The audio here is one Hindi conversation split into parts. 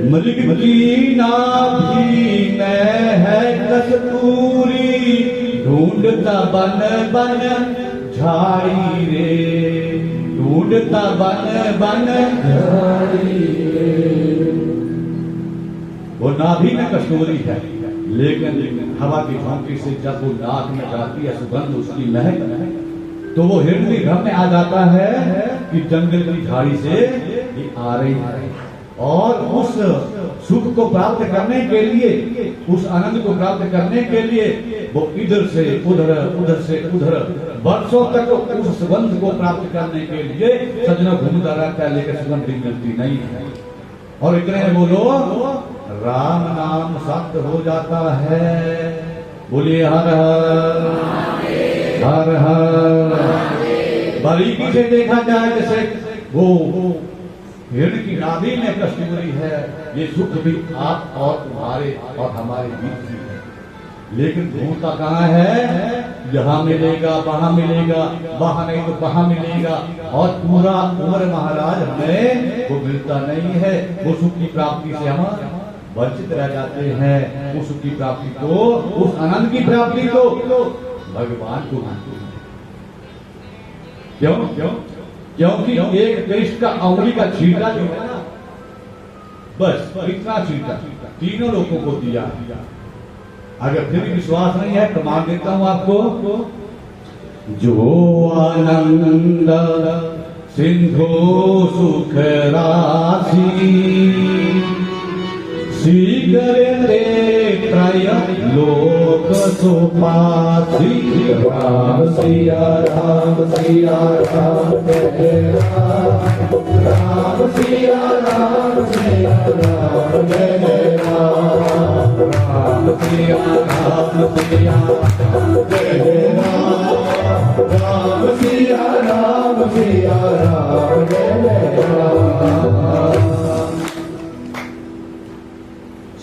मृग की नाभि में है कस्तूरी, ढूंढता बन बन झाड़ी रे, ढूंढता बन बन झाड़ी रे। वो नाभि में कस्तूरी है, लेकिन हवा की झोंकी से जब वो नाक में जाती है सुगंध, उसकी महक, तो वो हृदय घर में आ जाता है कि जंगल की झाड़ी से ये आ रही है। और उस सुख को प्राप्त करने के लिए, उस आनंद को प्राप्त करने के लिए वो इधर से उधर, उधर से उधर वर्षों तक उस सुगंध को प्राप्त करने के लिए सजना घूमता रहता है, लेकिन सुगंध मिलती नहीं है। और इतने में बोलो राम नाम सत्य हो जाता है। बोलिए हर हर हर हर। बारीकी से देखा जाए जैसे वो हिरण की नाभि में कस्तूरी है, ये सुख भी आप और तुम्हारे और हमारे बीच ही है, लेकिन ढूंढता कहाँ है? यहाँ मिलेगा, वहां मिलेगा, वहां नहीं तो वहां मिलेगा, और पूरा उम्र महाराज हमें वो मिलता नहीं है। वो सुख की प्राप्ति से हम वंचित रह जाते हैं। उस सुख की प्राप्ति को, उस आनंद की प्राप्ति को भगवान को मानते हैं। क्यों? क्योंकि एक कृष्ण का अंगुली का छींटा जो है ना, बस इतना छींटा तीनों लोगों को दिया। अगर फिर भी विश्वास नहीं है, प्रमाण देता हूं आपको। जो आनंद सिंधु सुख राशि, शीघ्र त्रय लोक सुपासी। राम सिया राम सिया राम जय राम, राम सिया राम सिया राम जय राम, राम सिया राम सिया जय राम, राम सिया राम सिया राम जय राम।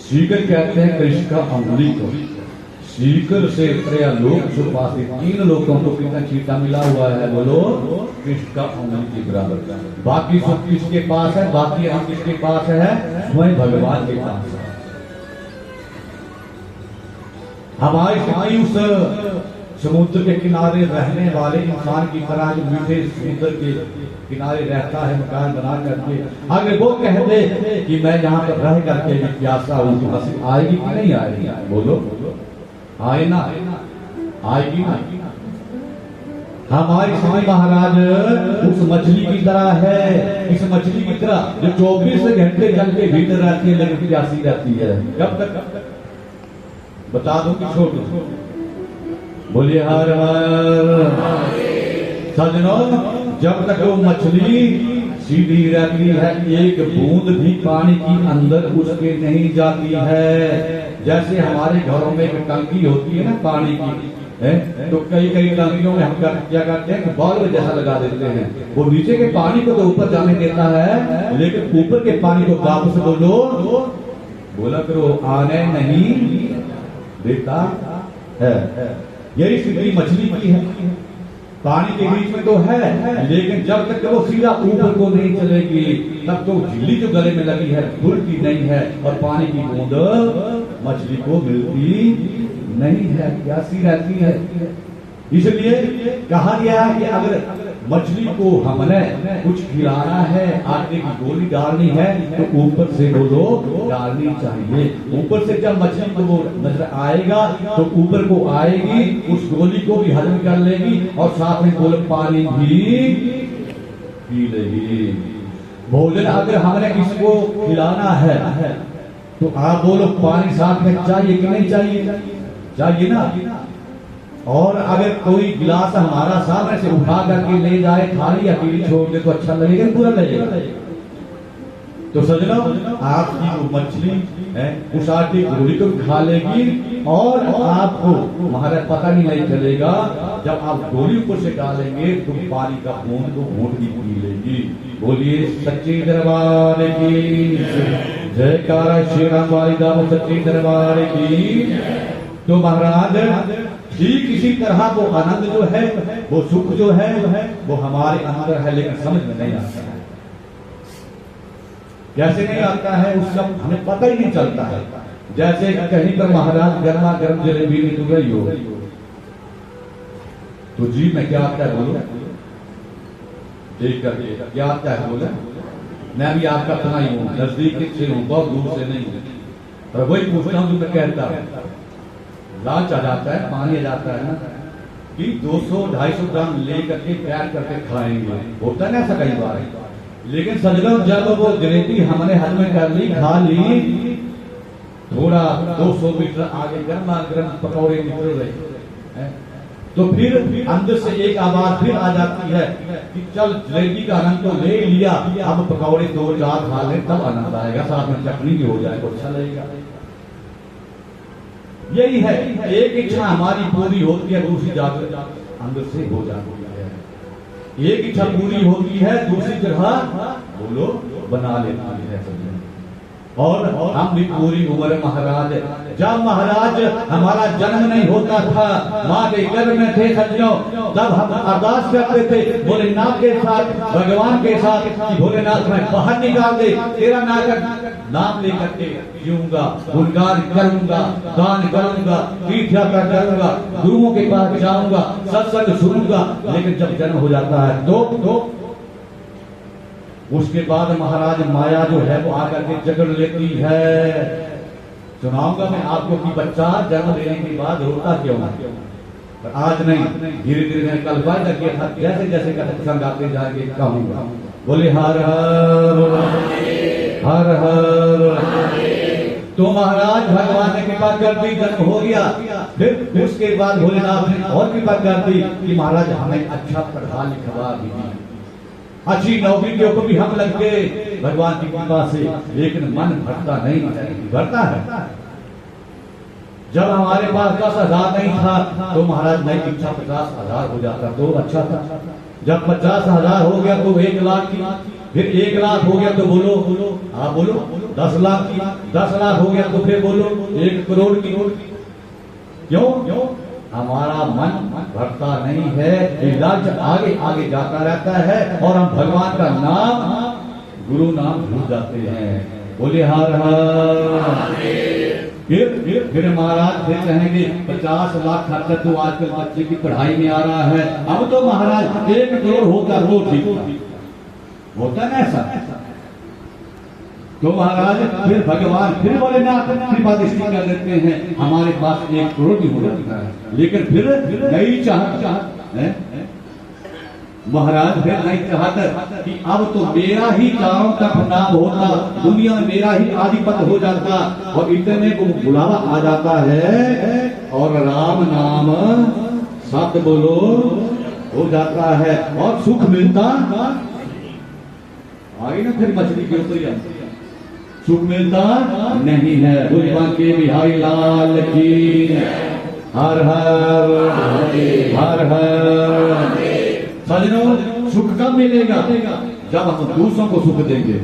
शीघ्र कहते हैं कृष्ण का अंगुली को, शीघ्र से त्रयलोक सुपासी, तीन लोगों को कितना छींटा मिला हुआ है? बोलो कृष्ण का अंगुली के बराबर। बाकी सब किसके पास है? बाकी हम किसके पास है? स्वयं भगवान के पास है। हमारे साई उस समुद्र के किनारे रहने वाले इंसान की तरह जो मीठे समुद्र के किनारे रहता है मकान बना करके, अगर वो कह दे कि मैं यहाँ पर रह करके भी प्यासा हूँ, तो हंसी आएगी कि नहीं आएगी? बोलो आए ना, आएगी ना। हमारे स्वामी महाराज उस मछली की तरह है, इस मछली की तरह जो 24 घंटे जल के भीतर रहती है, लेकिन प्यासी रहती है। कब तक बता दो कि छोड़ दो? बोलिए हर हर। सजनों, जब तक वो मछली सीधी रहती है, एक बूंद भी पानी की अंदर उसके नहीं जाती है। जैसे हमारे घरों में एक टंकी होती है ना पानी की, तो कई कई टंकियों में हम क्या करते हैं कि बॉल जैसा लगा देते हैं। वो नीचे के पानी को तो ऊपर जाने देता है, लेकिन ऊपर के पानी को वापस बोला करो आने नहीं देता है। यही स्थिति मछली की है। पानी के बीच में तो है, लेकिन जब तक वो सीधा ऊपर को नहीं चलेगी, तब तो झिल्ली जो गले में लगी है खुलती नहीं है, और पानी की बूंद मछली को मिलती नहीं है, प्यासी रहती है। इसलिए कहा गया है कि अगर मछली को हमने कुछ खिलाना है, आटे की गोली डालनी है, तो ऊपर से वो लोग डालनी चाहिए। ऊपर से जब मछली को वो नजर आएगा तो ऊपर को आएगी, उस गोली को भी हजम कर लेगी, और साथ में गोल पानी भी पी लेगी। भोजन अगर हमने किसी को खिलाना है, तो आप बोलो पानी साथ में चाहिए कि नहीं चाहिए? चाहिए ना। और अगर कोई गिलास हमारा सामने से उठा करके ले जाए, थाली अकेली छोड़ दे, तो अच्छा लगेगा, पूरा लगेगा? तो सजनों, आपकी वो मछली है उस आटे की गोली को खा लेगी, और आपको हमारा पता नहीं चलेगा। जब आप गोली ऊपर से डालेंगे तो पानी का बूंद को घूंट की पी लेगी। बोलिए सच्चे दरबार की जयकारा, श्री राम वाली दाम सच्चे दरबार की। तो महाराज ठीक इसी तरह वो आनंद जो है, वो सुख जो है वो हमारे अंदर है, लेकिन समझ में नहीं आता है। कैसे नहीं आता है उसका हमें पता ही नहीं चलता है। जैसे कहीं पर महाराज गर्मा गर्म जलेबी निकल रही हो तो जी में क्या आता है बोलो, देख करके क्या आता है बोले, मैं भी आपका अपना ही हूँ, नजदीक से हूँ, बहुत दूर से नहीं हूँ, पर वही पूछता हूँ जो मैं कहता लाच आ जाता है, पानी आ जाता है ना कि 200-250 ग्राम लेकर के पैक करके खाएंगे, होता है ना ऐसा कई बार। लेकिन सजनों जब वो जलेबी हमने हाथ में कर ली, खा ली, थोड़ा 200 मीटर आगे गर्मा गर्म पकौड़े निकल रहे, तो फिर अंदर से एक आवाज फिर आ जाती है कि चल जलेबी का आनंद तो ले लिया, अब पकौड़े 2-4 खा ले तब आनंद आएगा, साथ में चटनी भी हो जाए तो अच्छा लगेगा। यही है, एक इच्छा हमारी पूरी होती है, दूसरी जाकर अंदर से हो जाती है। एक इच्छा पूरी होती है, दूसरी जगह बोलो बना लेती है। और हम भी पूरी उम्र महाराज, जब महाराज हमारा जन्म नहीं होता था, माँ के गर्भ में थे सज्जनों, तब हम अरदास करते थे भोलेनाथ के साथ, भगवान के साथ कि भोलेनाथ मैं बाहर निकाल दे, तेरा नाम लेकर के जीऊंगा, गुणगान करूंगा, दान करूंगा, तीर्थ यात्रा करूंगा, गुरुओं के पास जाऊंगा, सत्संग सुनूंगा। लेकिन जब जन्म हो जाता है तो उसके बाद महाराज माया जो है वो आकर के जकड़ लेती है। सुनाऊंगा मैं आपको कि बच्चा जन्म लेने के बाद रोता क्यों है, पर आज नहीं, धीरे धीरे मैं कल बात करके जैसे जैसे सत्संग आते जाएंगे कहूंगा। बोले हर हर हर हर। तो महाराज भगवान ने कृपा कर दी, जन्म हो गया। फिर उसके बाद भोलेनाथ ने और कृपा कर दी कि महाराज हमें अच्छा पढ़ा लिखवा दी, अच्छी नौकरी के ऊपर भी हम लग गए भगवान की कृपा से। लेकिन मन भरता नहीं, भरता है। जब हमारे पास 10,000 नहीं था तो महाराज नई इच्छा 50,000 हो जाता तो अच्छा था। जब 50,000 हो गया तो 1 लाख की, फिर 1 लाख हो गया तो बोलो हाँ बोलो 10 लाख की, 10 लाख हो गया तो फिर बोलो 1 करोड़ की। क्यों? हमारा मन भरता नहीं है, इलाज आगे आगे जाता रहता है और हम भगवान का नाम, गुरु नाम भूल जाते हैं। बोले हर हर। फिर महाराज फिर कहेंगे 50 लाख खर्चा तो आजकल बच्चे की पढ़ाई में आ रहा है, अब तो महाराज 1 करोड़ होगा वो ठीक होता है ना ऐसा। तो महाराज फिर भगवान फिर भोलेनाथ कृपा दृष्टि कर देते हैं, हमारे पास 1 करोड़ भी हो जाता है। लेकिन फिर नई चाहत महाराज फिर नहीं चाहता कि अब तो मेरा ही चारों तरफ नाम होता, दुनिया में मेरा ही आधिपत्य हो जाता, और इतने को बुलावा आ जाता है और राम नाम सत्य बोलो हो जाता है और सुख मिलता। आगे ना फिर मछली के ऊपर सुख मिलता नहीं है। भगवान के बिहारी लाल की हर हर हर हर। सजनों सुख कब मिलेगा? जब हम दूसरों को सुख देंगे,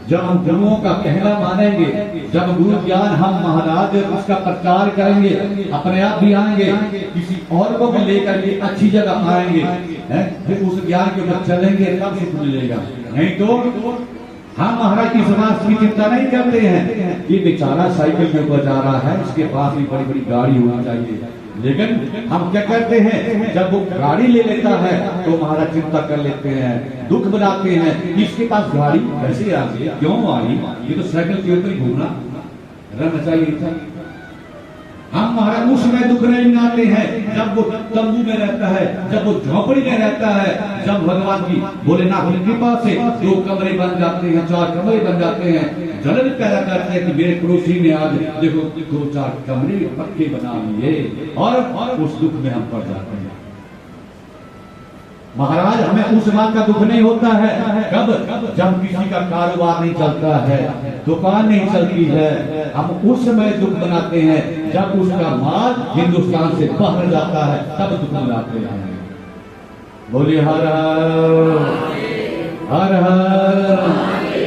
जब हम गुरुओं का कहना मानेंगे, जब गुरु ज्ञान हम महाराज उसका प्रचार करेंगे, अपने आप भी आएंगे, किसी और को भी लेकर के अच्छी जगह आएंगे, फिर उस ज्ञान के ऊपर चलेंगे तब सुख मिलेगा। नहीं तो हम महाराज की समाज की चिंता नहीं करते हैं, ये बेचारा साइकिल के ऊपर जा रहा है, इसके पास भी बड़ी बड़ी गाड़ी होनी चाहिए। लेकिन हम क्या करते हैं, जब वो गाड़ी ले लेता है तो महाराज चिंता कर लेते हैं, दुख बनाते हैं, इसके पास गाड़ी कैसे आ गई, क्यों आई, ये तो साइकिल के ऊपर ही घूमना रहना चाहिए। हम महाराज उस समय दुख नहीं मनाते हैं जब वो तंबू में रहता है, जब वो झोपड़ी में रहता है, जब भगवान की भोलेनाथ की कृपा से 2 कमरे बन जाते हैं, 4 कमरे बन जाते हैं, जलन पैदा करते हैं कि मेरे पड़ोसी ने आज देखो 2-4 कमरे पक्के बना लिए, और उस दुख में हम पड़ जाते हैं। महाराज हमें उस बात का दुख नहीं होता है, कब? जब किसी का कारोबार नहीं चलता है, दुकान नहीं चलती है, हम उस समय दुख मनाते हैं। जब उसका माल हिंदुस्तान से बाहर जाता है तब दुख मनाते हैं। बोलिए हर हर हर हर।